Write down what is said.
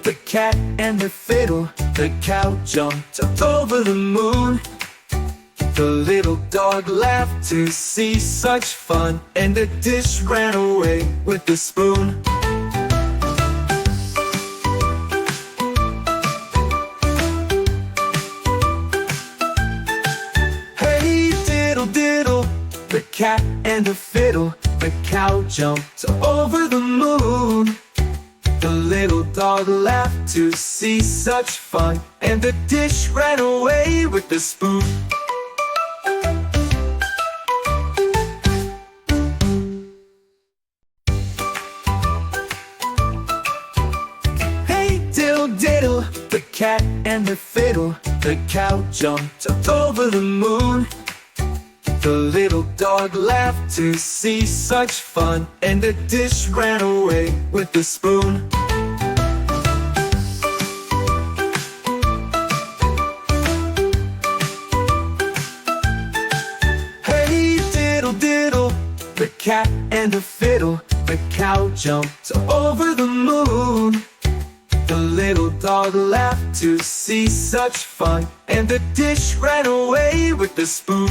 the cat and the fiddle. The cow jumped up over the moon. The little dog laughed to see such fun, and the dish ran away with the spoon. Hey, diddle diddle, the cat and the fiddle. The cow jumped over the moon. The little dog laughed to see such fun, and the dish ran away with the spoon. Hey, diddle diddle, the cat and the fiddle. The cow jumped up over the moon. The little dog laughed to see such fun, and the dish ran away with the spoon. Hey, diddle diddle, the cat and the fiddle. The cow jumped over the moon. The little dog laughed to see such fun, and the dish ran away with the spoon.